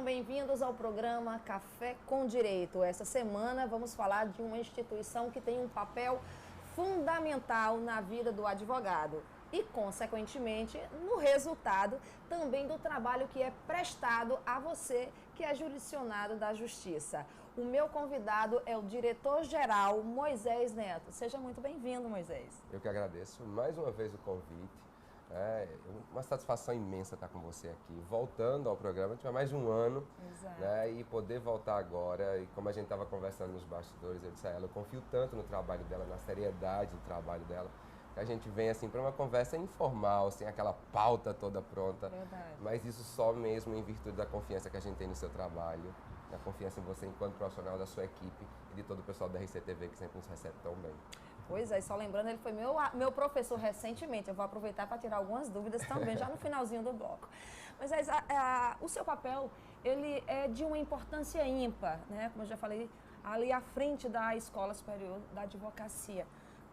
Sejam bem-vindos ao programa Café com Direito. Essa semana vamos falar de uma instituição que tem um papel fundamental na vida do advogado e, consequentemente, no resultado também do trabalho que é prestado a você, que é jurisdicionado da Justiça. O meu convidado é o diretor-geral Moisés Neto. Seja muito bem-vindo, Moisés. Eu que agradeço mais uma vez o convite. É uma satisfação imensa estar com você aqui, voltando ao programa. Tive mais de um ano, né, e poder voltar agora. E como a gente estava conversando nos bastidores, eu disse a ela, eu confio tanto no trabalho dela, na seriedade do trabalho dela, que a gente vem assim para uma conversa informal, sem aquela pauta toda pronta. Verdade. Mas isso só mesmo em virtude da confiança que a gente tem no seu trabalho, da confiança em você enquanto profissional, da sua equipe e de todo o pessoal da RCTV que sempre nos recebe tão bem. Pois é, só lembrando, ele foi meu professor recentemente. Eu vou aproveitar para tirar algumas dúvidas também, já no finalzinho do bloco. Mas o seu papel, ele é de uma importância ímpar, né? Como eu já falei, ali à frente da Escola Superior da Advocacia.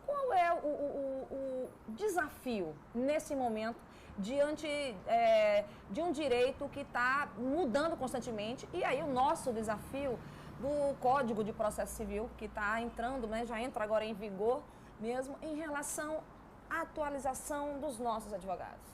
Qual é o desafio nesse momento diante de um direito que está mudando constantemente? E aí o nosso desafio do Código de Processo Civil, que está entrando, né, já entra agora em vigor mesmo, em relação à atualização dos nossos advogados?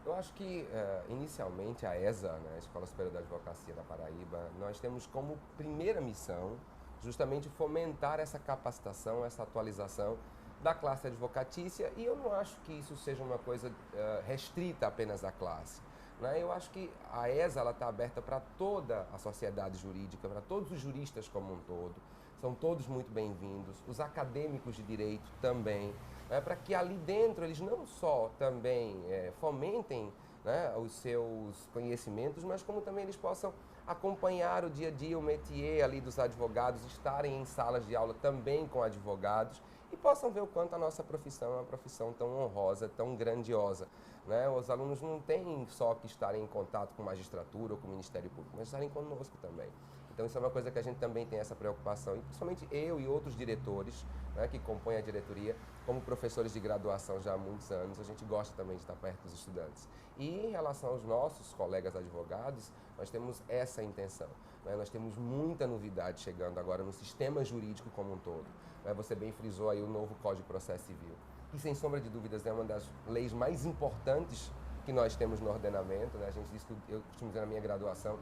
Eu acho que, inicialmente, a ESA, né, a Escola Superior da Advocacia da Paraíba, nós temos como primeira missão justamente fomentar essa capacitação, essa atualização da classe advocatícia, e eu não acho que isso seja uma coisa restrita apenas à classe. Eu acho que a ESA está aberta para toda a sociedade jurídica, para todos os juristas como um todo. São todos muito bem-vindos, os acadêmicos de direito também, para que ali dentro eles não só também fomentem, né, os seus conhecimentos, mas como também eles possam acompanhar o dia a dia, o métier ali dos advogados, estarem em salas de aula também com advogados e possam ver o quanto a nossa profissão é uma profissão tão honrosa, tão grandiosa. Né? Os alunos não têm só que estarem em contato com a magistratura ou com o Ministério Público, mas estarem conosco também. Então isso é uma coisa que a gente também tem essa preocupação, e principalmente eu e outros diretores, né, que compõem a diretoria, como professores de graduação já há muitos anos, a gente gosta também de estar perto dos estudantes. E em relação aos nossos colegas advogados, nós temos essa intenção. Né? Nós temos muita novidade chegando agora no sistema jurídico como um todo. Né? Você bem frisou aí o novo Código de Processo Civil, que sem sombra de dúvidas é uma das leis mais importantes que nós temos no ordenamento. Né? A gente diz que, eu costumo dizer na minha graduação,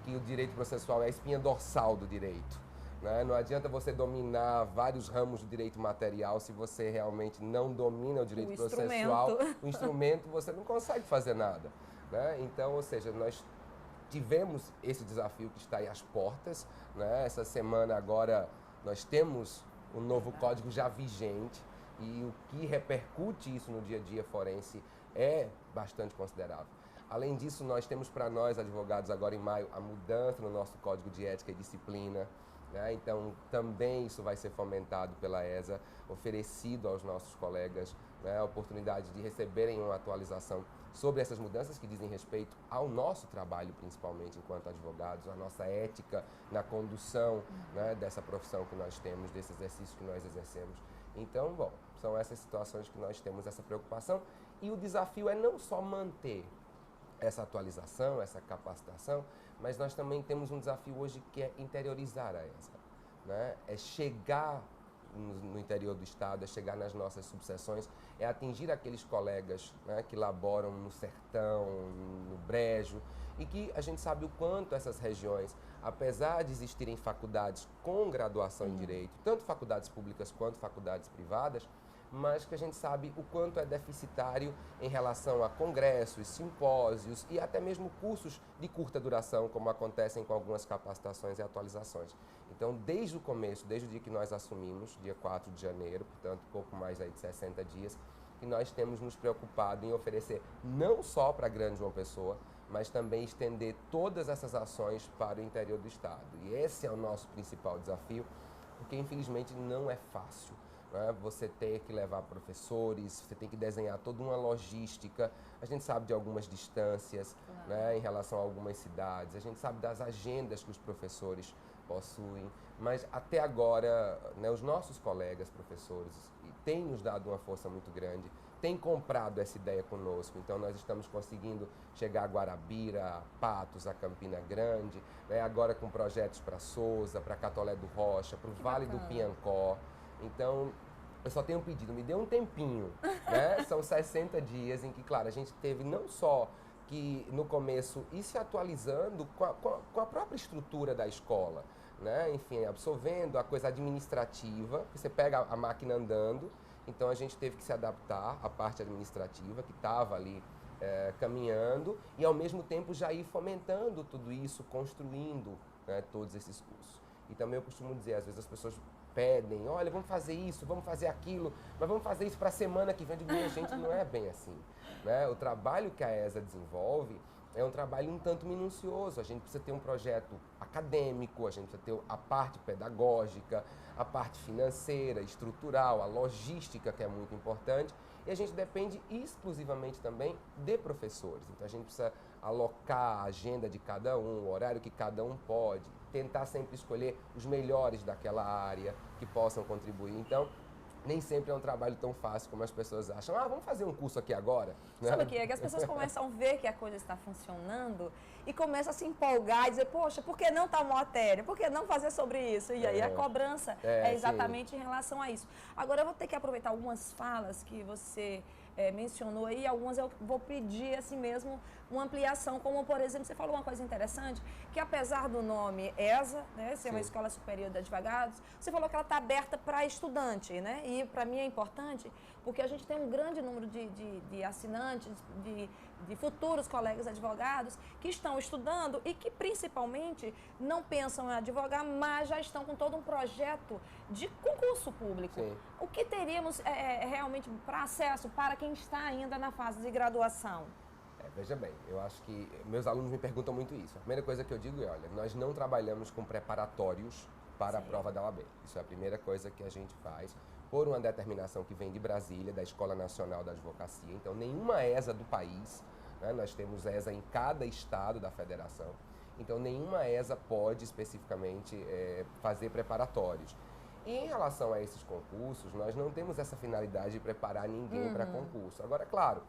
que o direito processual é a espinha dorsal do direito. Né? Não adianta você dominar vários ramos do direito material se você realmente não domina o direito processual. O instrumento, você não consegue fazer nada. Né? Então, ou seja, nós tivemos esse desafio que está aí às portas. Né? Essa semana agora nós temos um novo código já vigente, e o que repercute isso no dia a dia forense é bastante considerável. Além disso, nós temos para nós, advogados, agora em maio, a mudança no nosso Código de Ética e Disciplina. Né? Então, também isso vai ser fomentado pela ESA, oferecido aos nossos colegas, né, a oportunidade de receberem uma atualização sobre essas mudanças que dizem respeito ao nosso trabalho, principalmente enquanto advogados, a nossa ética na condução, né, dessa profissão que nós temos, desse exercício que nós exercemos. Então, bom, são essas situações que nós temos essa preocupação, e o desafio é não só manter essa atualização, essa capacitação, mas nós também temos um desafio hoje que é interiorizar a ESA. Né? É chegar no interior do Estado, é chegar nas nossas subseções, é atingir aqueles colegas, né, que laboram no sertão, no brejo, e que a gente sabe o quanto essas regiões, apesar de existirem faculdades com graduação em Direito, tanto faculdades públicas quanto faculdades privadas, mas que a gente sabe o quanto é deficitário em relação a congressos, simpósios e até mesmo cursos de curta duração, como acontecem com algumas capacitações e atualizações. Então, desde o começo, desde o dia que nós assumimos, dia 4 de janeiro, portanto, pouco mais aí de 60 dias, que nós temos nos preocupado em oferecer não só para a Grande João Pessoa, mas também estender todas essas ações para o interior do Estado. E esse é o nosso principal desafio, porque infelizmente não é fácil. Você tem que levar professores, você tem que desenhar toda uma logística. A gente sabe de algumas distâncias, né, em relação a algumas cidades, a gente sabe das agendas que os professores possuem, mas até agora, né, os nossos colegas professores tem nos dado uma força muito grande, tem comprado essa ideia conosco. Então, nós estamos conseguindo chegar a Guarabira, a Patos, a Campina Grande, né? Agora com projetos para Sousa, para Catolé do Rocha, para o Vale do Piancó. Então, eu só tenho um pedido, me dê um tempinho, né? São 60 dias em que, claro, a gente teve não só que no começo ir se atualizando com a própria estrutura da escola, né? Enfim, absorvendo a coisa administrativa, você pega a máquina andando, então a gente teve que se adaptar à parte administrativa que estava ali caminhando e ao mesmo tempo já ir fomentando tudo isso, construindo, né, todos esses cursos. E também eu costumo dizer, às vezes as pessoas pedem, olha, vamos fazer isso, vamos fazer aquilo, mas vamos fazer isso para a semana que vem. Eu digo, minha gente, não é bem assim, né? O trabalho que a ESA desenvolve é um trabalho um tanto minucioso. A gente precisa ter um projeto acadêmico, a gente precisa ter a parte pedagógica, a parte financeira, estrutural, a logística, que é muito importante. E a gente depende exclusivamente também de professores. Então a gente precisa alocar a agenda de cada um, o horário que cada um pode, tentar sempre escolher os melhores daquela área que possam contribuir. Então, nem sempre é um trabalho tão fácil como as pessoas acham. Ah, vamos fazer um curso aqui agora? Sabe o que é? Que as pessoas começam a ver que a coisa está funcionando e começam a se empolgar e dizer, poxa, por que não tal matéria? Por que não fazer sobre isso? E aí a cobrança é exatamente sim. Em relação a isso. Agora eu vou ter que aproveitar algumas falas que você mencionou aí, algumas eu vou pedir assim mesmo uma ampliação, como por exemplo, você falou uma coisa interessante, que apesar do nome ESA, né, ser uma Escola Superior de Advogados, você falou que ela está aberta para estudante, né? E para mim é importante, porque a gente tem um grande número de assinantes, de futuros colegas advogados que estão estudando e que principalmente não pensam em advogar, mas já estão com todo um projeto de concurso público. Sim. O que teríamos realmente para acesso para quem está ainda na fase de graduação? Veja bem, eu acho que meus alunos me perguntam muito isso. A primeira coisa que eu digo é, olha, nós não trabalhamos com preparatórios para Sim. a prova da OAB. Isso é a primeira coisa que a gente faz por uma determinação que vem de Brasília, da Escola Nacional da Advocacia. Então, nenhuma ESA do país, né, nós temos ESA em cada estado da federação, então nenhuma ESA pode especificamente fazer preparatórios. E em relação a esses concursos, nós não temos essa finalidade de preparar ninguém para concurso. Agora, claro,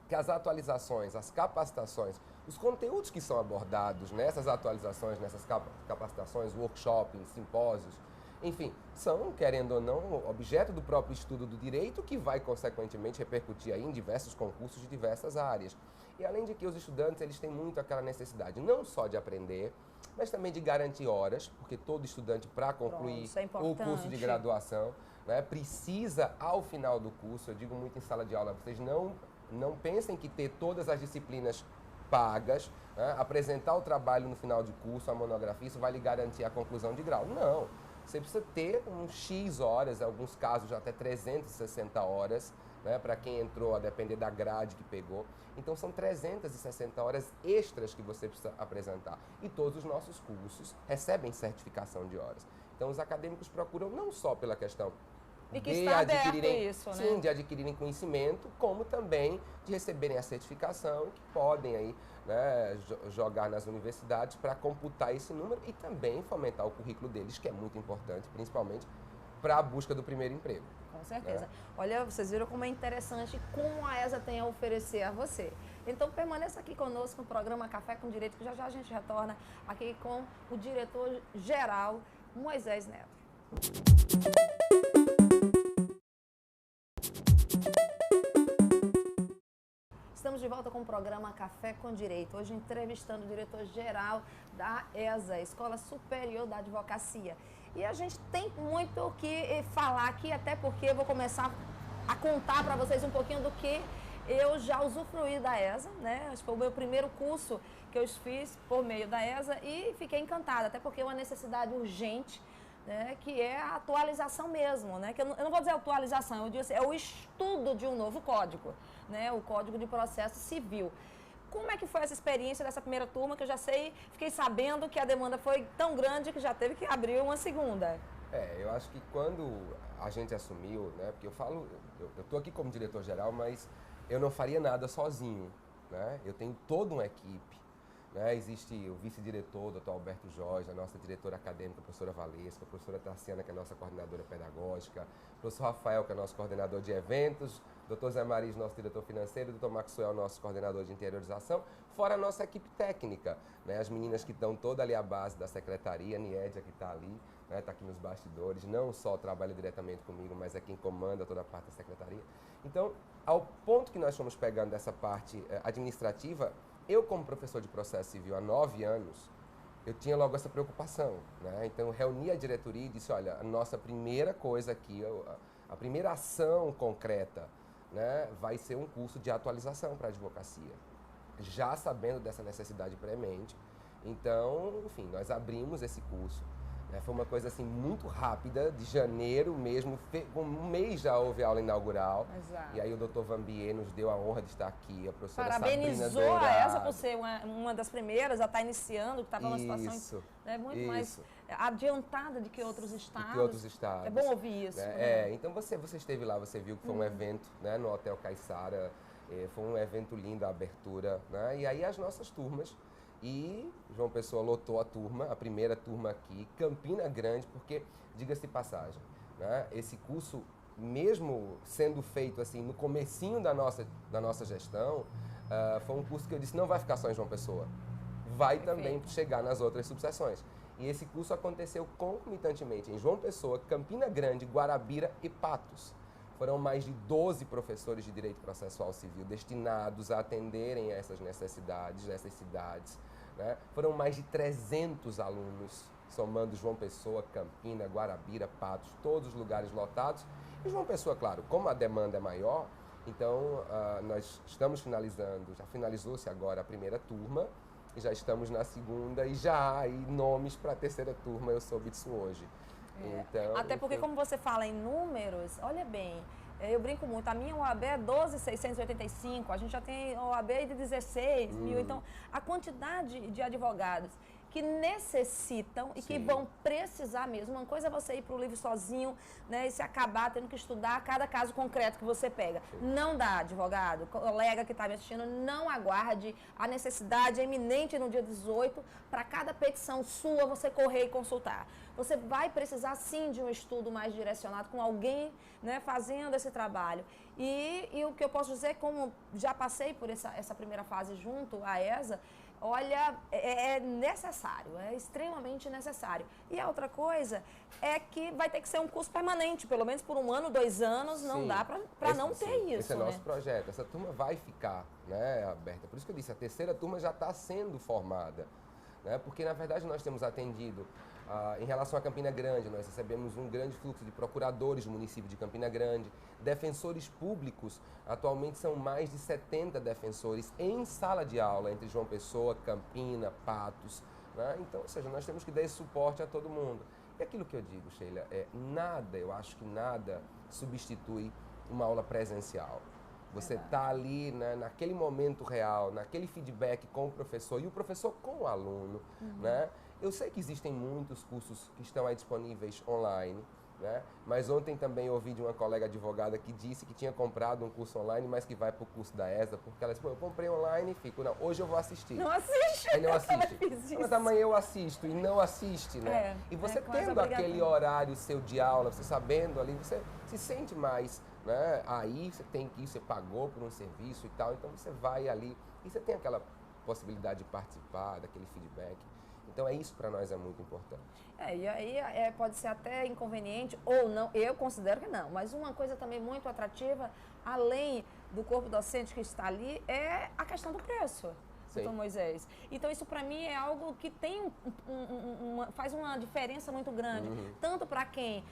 que as atualizações, as capacitações, os conteúdos que são abordados nessas atualizações, nessas capacitações, workshops, simpósios, enfim, são, querendo ou não, objeto do próprio estudo do direito que vai, consequentemente, repercutir aí em diversos concursos de diversas áreas. E além de que os estudantes, eles têm muito aquela necessidade, não só de aprender, mas também de garantir horas, porque todo estudante, para concluir o curso de graduação, né, precisa, ao final do curso, eu digo muito em sala de aula, vocês não pensem que ter todas as disciplinas pagas, né, apresentar o trabalho no final de curso, a monografia, isso vai lhe garantir a conclusão de grau. Não. Você precisa ter uns X horas, em alguns casos até 360 horas, né, para quem entrou, a depender da grade que pegou. Então são 360 horas extras que você precisa apresentar. E todos os nossos cursos recebem certificação de horas. Então os acadêmicos procuram não só pela questão e que está aberto isso, sim, né? De adquirirem conhecimento, como também de receberem a certificação, que podem aí, né, jogar nas universidades para computar esse número e também fomentar o currículo deles, que é muito importante, principalmente para a busca do primeiro emprego. Com certeza. Né? Olha, vocês viram como é interessante como a ESA tem a oferecer a você. Então permaneça aqui conosco no programa Café com Direito, que já já a gente retorna aqui com o diretor-geral Moisés Neto. Estamos de volta com o programa Café com Direito. Hoje entrevistando o diretor-geral da ESA, Escola Superior da Advocacia. E a gente tem muito o que falar aqui, até porque eu vou começar a contar para vocês um pouquinho do que eu já usufruí da ESA, né? Acho que foi o meu primeiro curso que eu fiz por meio da ESA e fiquei encantada, até porque é uma necessidade urgente, né, que é a atualização mesmo, né, que eu não vou dizer atualização, eu digo assim, é o estudo de um novo código, né, o Código de Processo Civil. Como é que foi essa experiência dessa primeira turma, que eu já sei, fiquei sabendo que a demanda foi tão grande que já teve que abrir uma segunda? Eu acho que quando a gente assumiu, né, porque eu estou aqui como diretor-geral, mas eu não faria nada sozinho, né, eu tenho toda uma equipe. né? Existe o vice-diretor, doutor Alberto Jorge, a nossa diretora acadêmica, a professora Valesca, a professora Tarciana, que é a nossa coordenadora pedagógica, o professor Rafael, que é o nosso coordenador de eventos, doutor Zé Maris, nosso diretor financeiro, doutor Maxwell, nosso coordenador de interiorização, fora a nossa equipe técnica, né? As meninas que estão toda ali à base da secretaria, a Niédia que está ali, está aqui nos bastidores, não só trabalha diretamente comigo, mas é quem comanda toda a parte da secretaria. Então, ao ponto que nós fomos pegando dessa parte administrativa, eu como professor de processo civil há 9 anos, eu tinha logo essa preocupação, né? Então, eu reuni a diretoria e disse, olha, a nossa primeira coisa aqui, a primeira ação concreta, né, vai ser um curso de atualização para a advocacia, já sabendo dessa necessidade premente. Então, enfim, nós abrimos esse curso. Foi uma coisa assim muito rápida, de janeiro mesmo, um mês já houve aula inaugural. Exato. E aí o doutor Vambier nos deu a honra de estar aqui, a professora Parabenizou a ESA por ser uma das primeiras a estar iniciando, que estava numa situação muito mais adiantada do que outros estados. É bom ouvir isso. Então você esteve lá, você viu que foi um evento, né, no Hotel Caiçara, foi um evento lindo, a abertura, né? E aí as nossas turmas. E João Pessoa lotou a turma, a primeira turma aqui, Campina Grande, porque, diga-se de passagem, né, esse curso, mesmo sendo feito assim no comecinho da nossa gestão, foi um curso que eu disse, não vai ficar só em João Pessoa, vai também chegar nas outras subseções. E esse curso aconteceu concomitantemente em João Pessoa, Campina Grande, Guarabira e Patos. Foram mais de 12 professores de Direito Processual Civil destinados a atenderem a essas necessidades dessas cidades, né? Foram mais de 300 alunos, somando João Pessoa, Campina, Guarabira, Patos, todos os lugares lotados. E João Pessoa, claro, como a demanda é maior, então nós estamos finalizando, já finalizou-se agora a primeira turma, e já estamos na segunda, e já há aí nomes para a terceira turma, eu soube disso hoje. Então, até porque, como você fala em números, olha bem, eu brinco muito, a minha OAB é 12.685, a gente já tem OAB de 16 mil, então a quantidade de advogados que necessitam e que vão precisar mesmo. Uma coisa é você ir para o livro sozinho, né, e se acabar tendo que estudar cada caso concreto que você pega. Não dá, advogado, colega que está me assistindo, não aguarde. A necessidade é iminente no dia 18, para cada petição sua você correr e consultar. Você vai precisar sim de um estudo mais direcionado com alguém, né, fazendo esse trabalho. E o que eu posso dizer, como já passei por essa primeira fase junto à ESA, olha, é necessário, é extremamente necessário. E a outra coisa é que vai ter que ser um curso permanente, pelo menos por 1 ano, 2 anos, não dá para não ter isso. Esse é nosso projeto, essa turma vai ficar, né, aberta. Por isso que eu disse, a terceira turma já está sendo formada, né, porque na verdade nós temos atendido, em relação a Campina Grande, nós recebemos um grande fluxo de procuradores do município de Campina Grande, defensores públicos, atualmente são mais de 70 defensores em sala de aula, entre João Pessoa, Campina, Patos, né? Então, ou seja, nós temos que dar esse suporte a todo mundo. E aquilo que eu digo, Sheila, eu acho que nada substitui uma aula presencial. Você está ali, né, naquele momento real, naquele feedback com o professor e o professor com o aluno, né? Eu sei que existem muitos cursos que estão aí disponíveis online, né? Mas ontem também ouvi de uma colega advogada que disse que tinha comprado um curso online, mas que vai para o curso da ESA, porque ela disse, eu comprei online e fico, não, hoje eu vou assistir. Não assiste? Aí não assiste. Mas amanhã eu assisto e não assiste, né? E você tendo aquele horário seu de aula, você sabendo ali, você se sente mais, né? Aí você tem que ir, você pagou por um serviço e tal, então você vai ali e você tem aquela possibilidade de participar, daquele feedback. Então, isso para nós é muito importante. E aí pode ser até inconveniente ou não, eu considero que não, mas uma coisa também muito atrativa, além do corpo docente que está ali, é a questão do preço, doutor Moisés. Então, isso para mim é algo que tem faz uma diferença muito grande, tanto para quem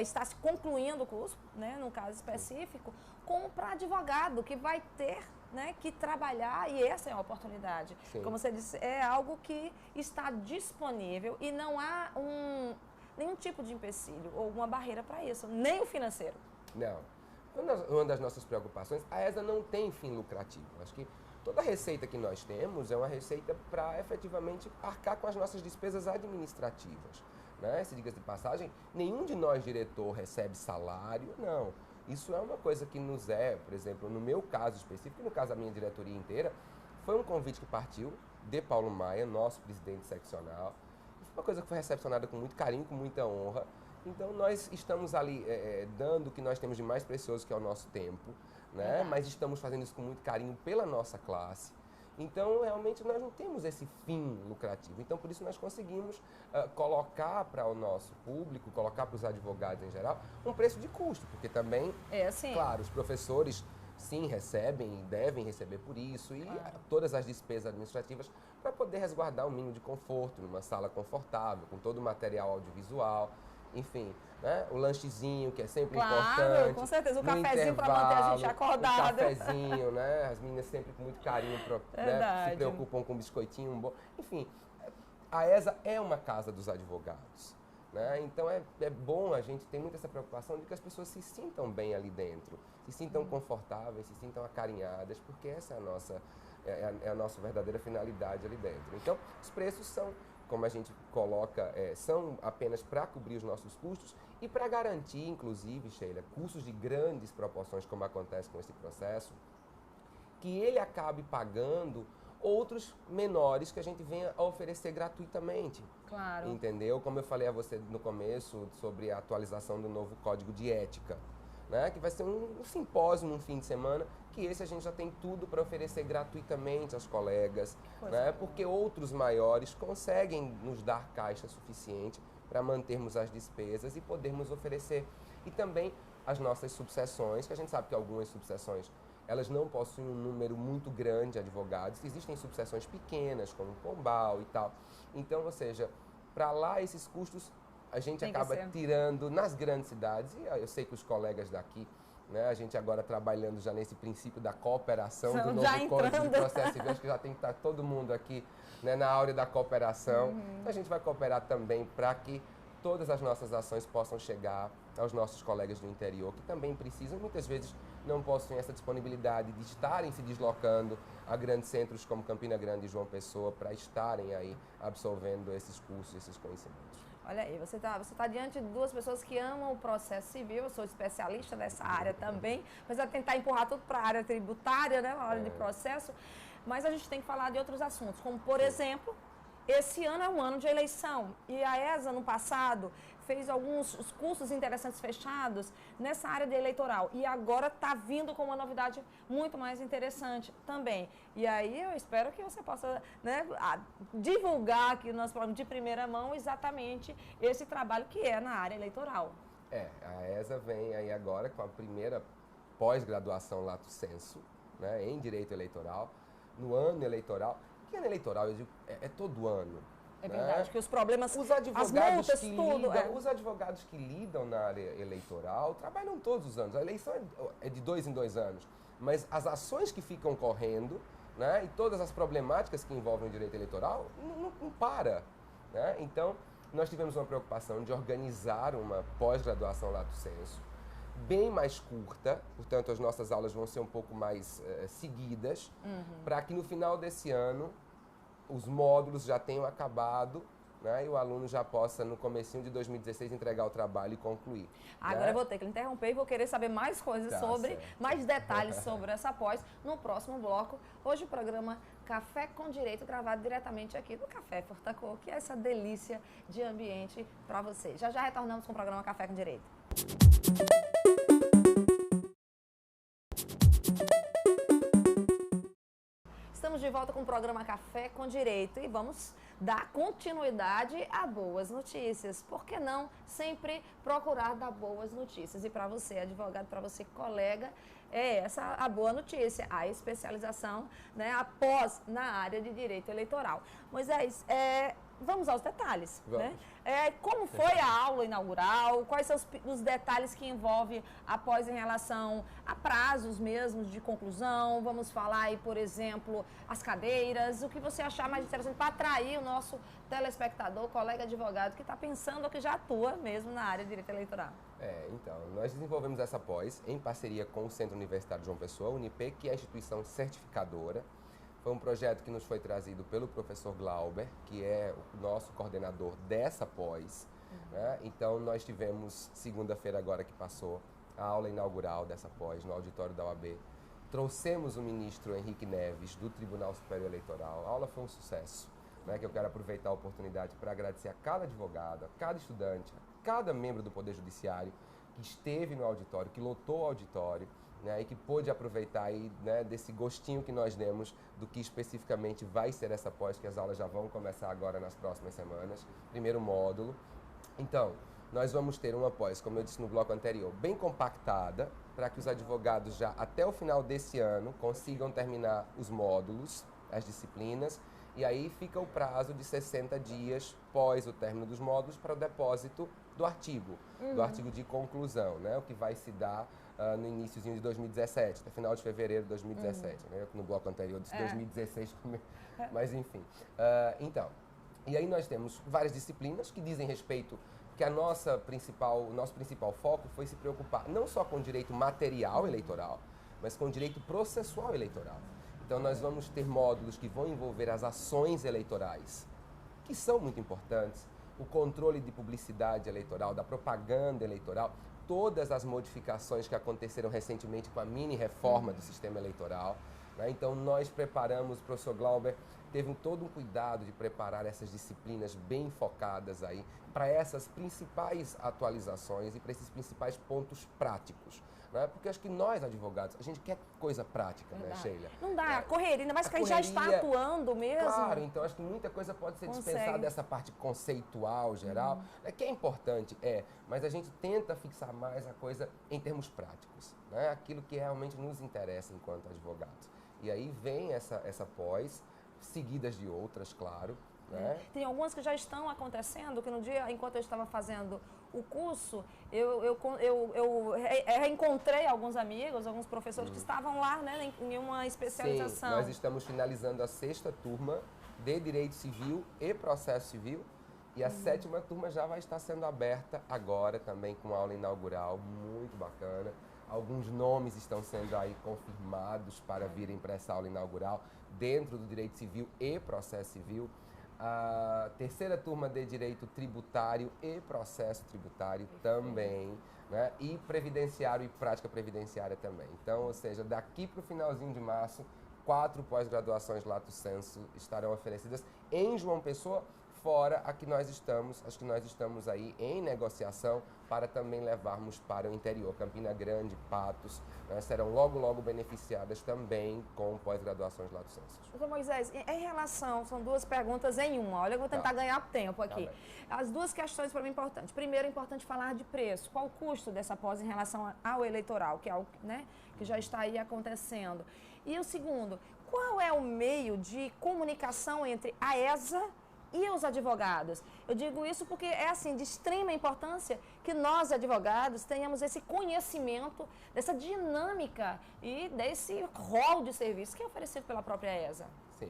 está se concluindo o curso, né, no caso específico, como para advogado, que vai ter, né, que trabalhar, e essa é uma oportunidade. Como você disse, é algo que está disponível e não há nenhum tipo de empecilho ou uma barreira para isso, nem o financeiro. Não. Uma das nossas preocupações, a ESA não tem fim lucrativo. Acho que toda a receita que nós temos é uma receita para efetivamente arcar com as nossas despesas administrativas, né? Se diga de passagem, nenhum de nós, diretor, recebe salário, não. Isso é uma coisa que nos por exemplo, no meu caso específico, e no caso da minha diretoria inteira, foi um convite que partiu de Paulo Maia, nosso presidente seccional. Foi uma coisa que foi recepcionada com muito carinho, com muita honra. Então, nós estamos ali dando o que nós temos de mais precioso, que é o nosso tempo, né? Mas estamos fazendo isso com muito carinho pela nossa classe. Então, realmente, nós não temos esse fim lucrativo. Então, por isso, nós conseguimos colocar para o nosso público, colocar para os advogados em geral, um preço de custo. Porque também, claro, os professores, sim, recebem e devem receber por isso. E todas as despesas administrativas para poder resguardar um mínimo de conforto, numa sala confortável, com todo o material audiovisual. Enfim, né? O lanchezinho, que é sempre importante. Com certeza, o cafezinho para manter a gente acordado. O cafezinho, né? As meninas sempre com muito carinho, né? Se preocupam com um biscoitinho, um bom. Enfim, a ESA é uma casa dos advogados, né? Então é bom, a gente tem muito essa preocupação de que as pessoas se sintam bem ali dentro, se sintam confortáveis, se sintam acarinhadas, porque essa é a nossa verdadeira finalidade ali dentro. Então, os preços são, como a gente coloca, são apenas para cobrir os nossos custos e para garantir, inclusive, Sheila, custos de grandes proporções, como acontece com esse processo, que ele acabe pagando outros menores que a gente venha a oferecer gratuitamente. Claro. Entendeu? Como eu falei a você no começo sobre a atualização do novo Código de Ética, né? Que vai ser um simpósio num fim de semana, que esse a gente já tem tudo para oferecer gratuitamente aos colegas, né? Porque outros maiores conseguem nos dar caixa suficiente para mantermos as despesas e podermos oferecer. E também as nossas subseções, que a gente sabe que algumas subseções elas não possuem um número muito grande de advogados. Existem subseções pequenas, como Pombal e tal. Então, ou seja, para lá esses custos a gente acaba tirando nas grandes cidades. E eu sei que os colegas daqui, né, a gente agora trabalhando já nesse princípio da cooperação, do novo Código de Processo Civil, acho que já tem que estar todo mundo aqui, né, na áurea da cooperação. Então, a gente vai cooperar também para que todas as nossas ações possam chegar aos nossos colegas do interior, que também precisam, muitas vezes não possuem essa disponibilidade de estarem se deslocando a grandes centros como Campina Grande e João Pessoa para estarem aí absorvendo esses cursos, esses conhecimentos. Olha aí, você tá diante de duas pessoas que amam o processo civil. Eu sou especialista nessa área também, mas vai tentar empurrar tudo para a área tributária, né, na área de processo. Mas a gente tem que falar de outros assuntos, como, por exemplo, esse ano é um ano de eleição e a ESA, no passado, fez alguns cursos interessantes fechados nessa área de eleitoral e agora está vindo com uma novidade muito mais interessante também. E aí eu espero que você possa, né, divulgar aqui no nosso programa de primeira mão exatamente esse trabalho que é na área eleitoral. A ESA vem aí agora com a primeira pós-graduação lato sensu, né, em direito eleitoral, no ano eleitoral. Que ano eleitoral, eu digo, é todo ano. É verdade, né? Que os problemas, os advogados as multas, que tudo. Lidam, Os advogados que lidam na área eleitoral trabalham todos os anos. A eleição é de 2 em 2 anos. Mas as ações que ficam correndo, né, e todas as problemáticas que envolvem o direito eleitoral, não para. Né? Então, nós tivemos uma preocupação de organizar uma pós-graduação lato sensu, bem mais curta, portanto as nossas aulas vão ser um pouco mais seguidas, para que no final desse ano os módulos já tenham acabado, né, e o aluno já possa, no comecinho de 2016, entregar o trabalho e concluir. Agora eu vou ter que interromper e vou querer saber mais coisas mais detalhes sobre essa pós no próximo bloco. Hoje o programa Café com Direito, gravado diretamente aqui no Café Furtacô, que é essa delícia de ambiente para você. Já já retornamos com o programa Café com Direito. Estamos de volta com o programa Café com Direito e vamos dar continuidade a boas notícias. Por que não sempre procurar dar boas notícias? E para você, advogado, para você, colega, é essa a boa notícia, a especialização, né, após na área de direito eleitoral. Moisés, vamos aos detalhes. Vamos. Né? Como foi a aula inaugural? Quais são os detalhes que envolve após em relação a prazos mesmo de conclusão? Vamos falar aí, por exemplo, as cadeiras. O que você achar mais interessante para atrair o nosso telespectador, colega advogado que está pensando ou que já atua mesmo na área de direito eleitoral? Então, nós desenvolvemos essa pós em parceria com o Centro Universitário João Pessoa, UNIP, que é a instituição certificadora. Foi um projeto que nos foi trazido pelo professor Glauber, que é o nosso coordenador dessa pós. Né? Então, nós tivemos, segunda-feira agora que passou, a aula inaugural dessa pós no auditório da OAB. trouxemos o ministro Henrique Neves do Tribunal Superior Eleitoral. A aula foi um sucesso, né, que eu quero aproveitar a oportunidade para agradecer a cada advogado, a cada estudante, a cada membro do Poder Judiciário que esteve no auditório, que lotou o auditório, né, e que pôde aproveitar aí, né, desse gostinho que nós demos do que especificamente vai ser essa pós, que as aulas já vão começar agora nas próximas semanas, primeiro módulo. Então, nós vamos ter uma pós, como eu disse no bloco anterior, bem compactada, para que os advogados já até o final desse ano consigam terminar os módulos, as disciplinas, e aí fica o prazo de 60 dias pós o término dos módulos para o depósito do artigo de conclusão, né, o que vai se dar no iníciozinho de 2017, até final de fevereiro de 2017, né? No bloco anterior disse 2016, mas enfim. Então, e aí nós temos várias disciplinas que dizem respeito, que o nosso principal foco foi se preocupar não só com o direito material eleitoral, mas com o direito processual eleitoral. Então nós vamos ter módulos que vão envolver as ações eleitorais, que são muito importantes, o controle de publicidade eleitoral, da propaganda eleitoral, todas as modificações que aconteceram recentemente com a mini-reforma do sistema eleitoral, né? Então, nós preparamos, o professor Glauber teve todo um cuidado de preparar essas disciplinas bem focadas aí para essas principais atualizações e para esses principais pontos práticos. Né? Porque acho que nós, advogados, a gente quer coisa prática, né, Sheila? Não dá, correria, ainda mais que a gente já está atuando mesmo. Claro, então acho que muita coisa pode ser dispensada dessa parte conceitual, geral, né, que é importante, mas a gente tenta fixar mais a coisa em termos práticos, né? Aquilo que realmente nos interessa enquanto advogados. E aí vem essa pós, seguidas de outras, claro. Né? Tem algumas que já estão acontecendo, que no dia, enquanto eu estava fazendo o curso, eu reencontrei alguns amigos, alguns professores que estavam lá, né, em uma especialização. Sim, nós estamos finalizando a 6ª turma de Direito Civil e Processo Civil, e a 7ª turma já vai estar sendo aberta agora também com aula inaugural, muito bacana. Alguns nomes estão sendo aí confirmados para virem para essa aula inaugural dentro do Direito Civil e Processo Civil. A 3ª turma de Direito Tributário e Processo Tributário também, né? E Previdenciário e Prática Previdenciária também. Então, ou seja, daqui para o finalzinho de março, 4 pós-graduações Lato Sensu estarão oferecidas em João Pessoa, fora as que nós estamos aí em negociação para também levarmos para o interior. Campina Grande, Patos, né, serão logo beneficiadas também com pós-graduações Lato Sensu. Doutor Moisés, em relação, são duas perguntas em uma, olha, eu vou tentar ganhar tempo aqui. As duas questões para mim importantes. Primeiro, é importante falar de preço. Qual o custo dessa pós em relação ao eleitoral, que é algo, né, que já está aí acontecendo? E o segundo, qual é o meio de comunicação entre a ESA e os advogados? Eu digo isso porque é assim, de extrema importância que nós, advogados, tenhamos esse conhecimento dessa dinâmica e desse rol de serviço que é oferecido pela própria ESA. Sim.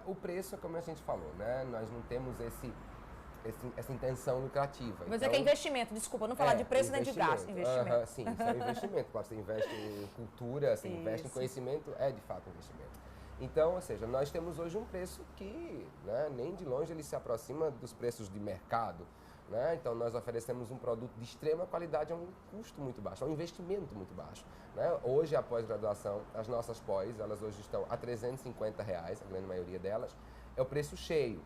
O preço é como a gente falou, né? Nós não temos essa intenção lucrativa. Vou dizer que é investimento, desculpa, não falar de preço nem de gasto. Investimento. Sim, isso é um investimento. Quando você investe em cultura, você investe em conhecimento, é de fato um investimento. Então, ou seja, nós temos hoje um preço que, né, nem de longe ele se aproxima dos preços de mercado. Né? Então, nós oferecemos um produto de extrema qualidade a um custo muito baixo, a um investimento muito baixo. Né? Hoje, a pós-graduação, as nossas pós, elas hoje estão a R$350, a grande maioria delas, é o preço cheio.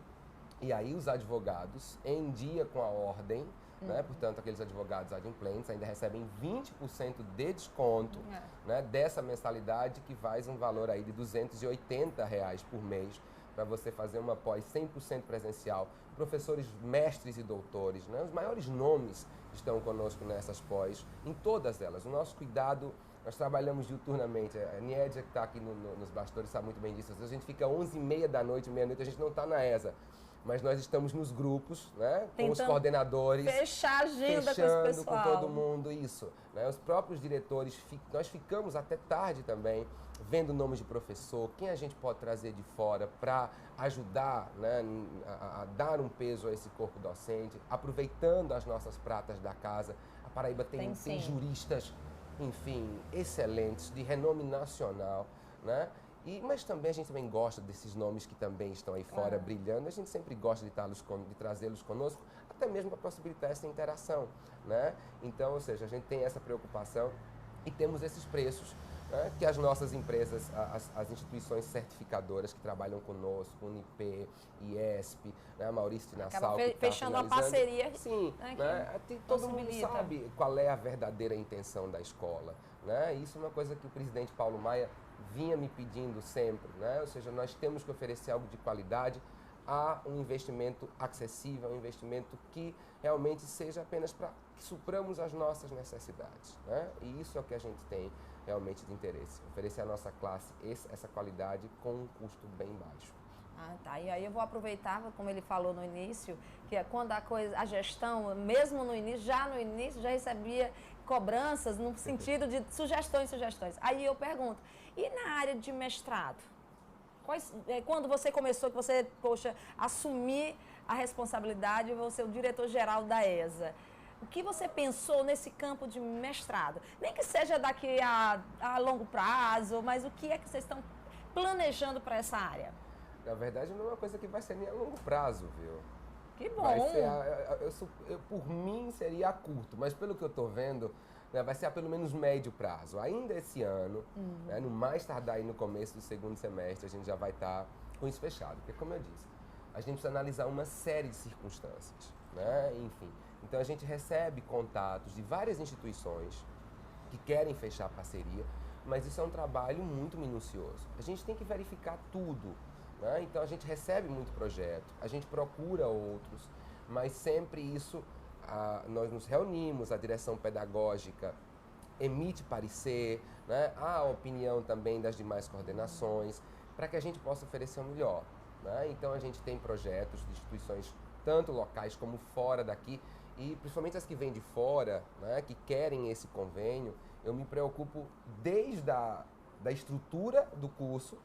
E aí os advogados, em dia com a ordem, né? Portanto, aqueles advogados adimplentes ainda recebem 20% de desconto, né, dessa mensalidade, que faz um valor aí de R$280 por mês para você fazer uma pós 100% presencial. Professores mestres e doutores, né? Os maiores nomes estão conosco nessas pós, em todas elas. O nosso cuidado, nós trabalhamos diuturnamente. A Niedia, que está aqui nos bastidores, sabe muito bem disso. Às vezes a gente fica 11h30 da noite, meia-noite, a gente não está na ESA. Mas nós estamos nos grupos, né, com os coordenadores, fechar a agenda com esse pessoal, com todo mundo, isso. Né, os próprios diretores, nós ficamos até tarde também, vendo nomes de professor, quem a gente pode trazer de fora para ajudar, né, a dar um peso a esse corpo docente, aproveitando as nossas pratas da casa. A Paraíba tem juristas, enfim, excelentes, de renome nacional, né? Mas também a gente também gosta desses nomes que também estão aí fora brilhando. A gente sempre gosta de trazê-los conosco, até mesmo para possibilitar essa interação, né? Então, ou seja, a gente tem essa preocupação e temos esses preços né, que as nossas empresas, as instituições certificadoras que trabalham conosco, Unip, IESP, né, a Maurício de Nassau, que fechando uma parceria. Sim, né, todo mundo sabe qual é a verdadeira intenção da escola. Né? Isso é uma coisa que o presidente Paulo Maia vinha me pedindo sempre, né? Ou seja, nós temos que oferecer algo de qualidade, a um investimento acessível, um investimento que realmente seja apenas para que supramos as nossas necessidades, né? E isso é o que a gente tem realmente de interesse, oferecer à nossa classe essa qualidade com um custo bem baixo. Ah, tá. E aí eu vou aproveitar, como ele falou no início, que é quando a gestão, mesmo no início, já recebia cobranças no sentido de sugestões. Aí eu pergunto, e na área de mestrado? Quando você começou, que você, assumir a responsabilidade, você é o diretor-geral da ESA, o que você pensou nesse campo de mestrado? Nem que seja daqui a longo prazo, mas o que é que vocês estão planejando para essa área? Na verdade, não é uma coisa que vai ser nem a longo prazo, viu? Que bom! Vai ser por mim seria a curto, mas pelo que eu estou vendo, né, vai ser a pelo menos médio prazo. Ainda esse ano, né, no mais tardar aí no começo do segundo semestre, a gente já vai estar com isso fechado. Porque, como eu disse, a gente precisa analisar uma série de circunstâncias, né? Enfim. Então, a gente recebe contatos de várias instituições que querem fechar parceria, mas isso é um trabalho muito minucioso. A gente tem que verificar tudo. Né? Então a gente recebe muito projeto, a gente procura outros, mas sempre isso, nós nos reunimos, a direção pedagógica emite parecer, né? Há a opinião também das demais coordenações, para que a gente possa oferecer o melhor. Né? Então a gente tem projetos de instituições tanto locais como fora daqui, e principalmente as que vêm de fora, né, que querem esse convênio, eu me preocupo desde da estrutura do curso,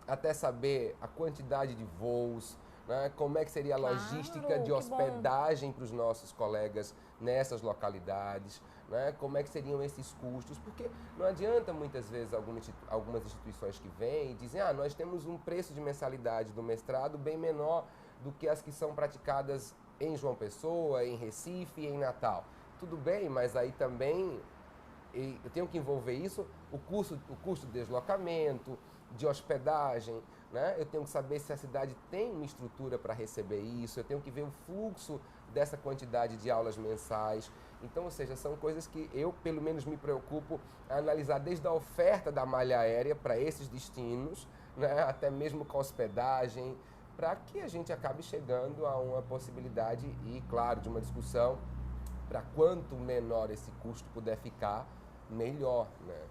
até saber a quantidade de voos, né, como é que seria a logística de hospedagem para os nossos colegas nessas localidades, né, como é que seriam esses custos, porque não adianta muitas vezes algumas instituições que vêm e dizem, nós temos um preço de mensalidade do mestrado bem menor do que as que são praticadas em João Pessoa, em Recife e em Natal. Tudo bem, mas aí também eu tenho que envolver isso, o custo de deslocamento, de hospedagem, né? Eu tenho que saber se a cidade tem uma estrutura para receber isso, eu tenho que ver o fluxo dessa quantidade de aulas mensais. Então, ou seja, são coisas que eu, pelo menos, me preocupo a analisar desde a oferta da malha aérea para esses destinos, né? Até mesmo com a hospedagem, para que a gente acabe chegando a uma possibilidade e, claro, de uma discussão para quanto menor esse custo puder ficar, melhor, né?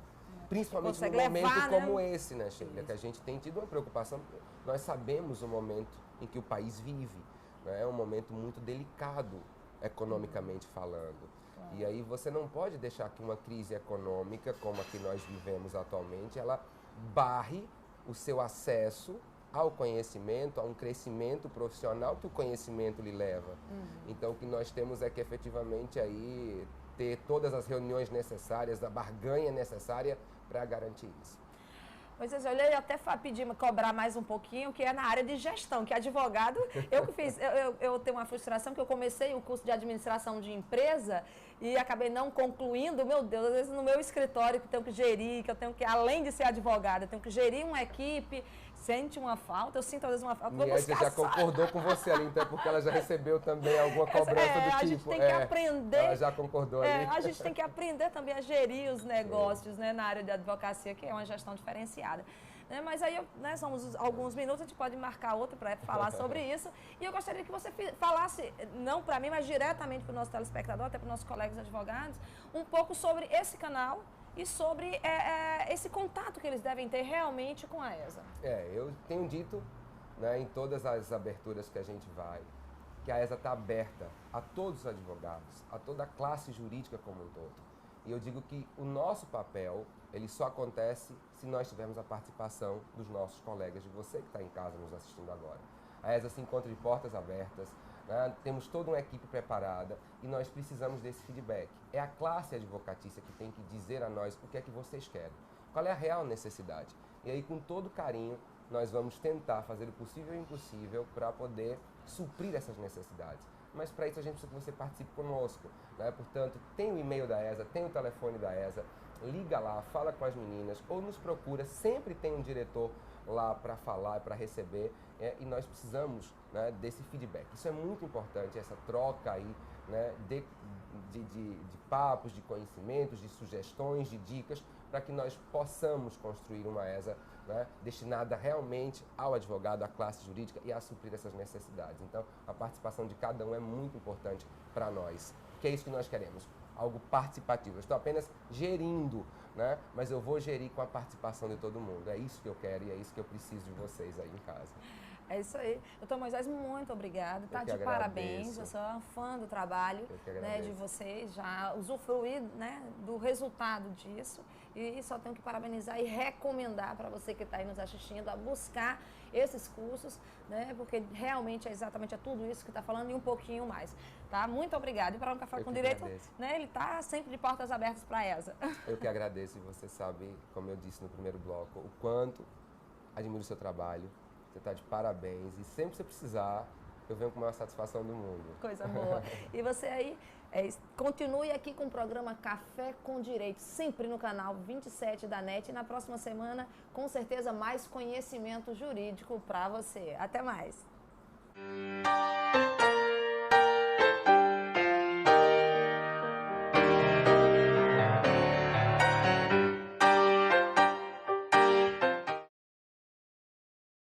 Principalmente num momento como esse, né, Sheila, que a gente tem tido uma preocupação. Nós sabemos o momento em que o país vive, né? É um momento muito delicado, economicamente falando. E aí você não pode deixar que uma crise econômica, como a que nós vivemos atualmente, ela barre o seu acesso ao conhecimento, a um crescimento profissional que o conhecimento lhe leva. Então, o que nós temos é que efetivamente aí ter todas as reuniões necessárias, a barganha necessária para garantir isso. Pois é, eu ia até pedir, cobrar mais um pouquinho, que é na área de gestão, que advogado, eu tenho uma frustração que eu comecei o curso de administração de empresa e acabei não concluindo. Meu Deus, às vezes no meu escritório que eu tenho que gerir, que eu tenho que, além de ser advogada, eu tenho que gerir uma equipe, sente uma falta, eu sinto às vezes uma falta. Miete já concordou com você ali, então é porque ela já recebeu também alguma cobrança do tipo. A gente tem que aprender. Ela já concordou ali. A gente tem que aprender também a gerir os negócios, né, na área de advocacia, que é uma gestão diferenciada. Mas aí, somos alguns minutos, a gente pode marcar outro para falar sobre isso. E eu gostaria que você falasse, não para mim, mas diretamente para o nosso telespectador, até para os nossos colegas advogados, um pouco sobre esse canal e sobre esse contato que eles devem ter realmente com a ESA. Eu tenho dito, né, em todas as aberturas que a gente vai, que a ESA está aberta a todos os advogados, a toda a classe jurídica como um todo. E eu digo que o nosso papel, ele só acontece se nós tivermos a participação dos nossos colegas, de você que está em casa nos assistindo agora. A ESA se encontra de portas abertas, né? Temos toda uma equipe preparada e nós precisamos desse feedback. É a classe advocatícia que tem que dizer a nós o que é que vocês querem, qual é a real necessidade. E aí, com todo carinho, nós vamos tentar fazer o possível e o impossível para poder suprir essas necessidades. Mas para isso a gente precisa que você participe conosco, né? Portanto, tem o e-mail da ESA, tem o telefone da ESA, liga lá, fala com as meninas ou nos procura, sempre tem um diretor lá para falar, para receber, e nós precisamos, né, desse feedback. Isso é muito importante, essa troca aí, né, de papos, de conhecimentos, de sugestões, de dicas, para que nós possamos construir uma ESA, né, destinada realmente ao advogado, à classe jurídica e a suprir essas necessidades. Então, a participação de cada um é muito importante para nós, que é isso que nós queremos, algo participativo. Eu estou apenas gerindo, né, mas eu vou gerir com a participação de todo mundo. É isso que eu quero e é isso que eu preciso de vocês aí em casa. É isso aí. Doutor Moisés, muito obrigado. Tá de parabéns. Eu sou uma fã do trabalho, né, de vocês. Já usufruí, né, do resultado disso. E só tenho que parabenizar e recomendar para você que está aí nos assistindo a buscar esses cursos, né, porque realmente é exatamente tudo isso que está falando e um pouquinho mais. Tá? Muito obrigada. E para um Café com Direito, né, ele está sempre de portas abertas para a ESA. Eu que agradeço e você sabe, como eu disse no primeiro bloco, o quanto admiro o seu trabalho. Você está de parabéns e sempre que você precisar, eu venho com a maior satisfação do mundo. Coisa boa. E você aí, continue aqui com o programa Café com Direito, sempre no canal 27 da NET. E na próxima semana, com certeza, mais conhecimento jurídico para você. Até mais.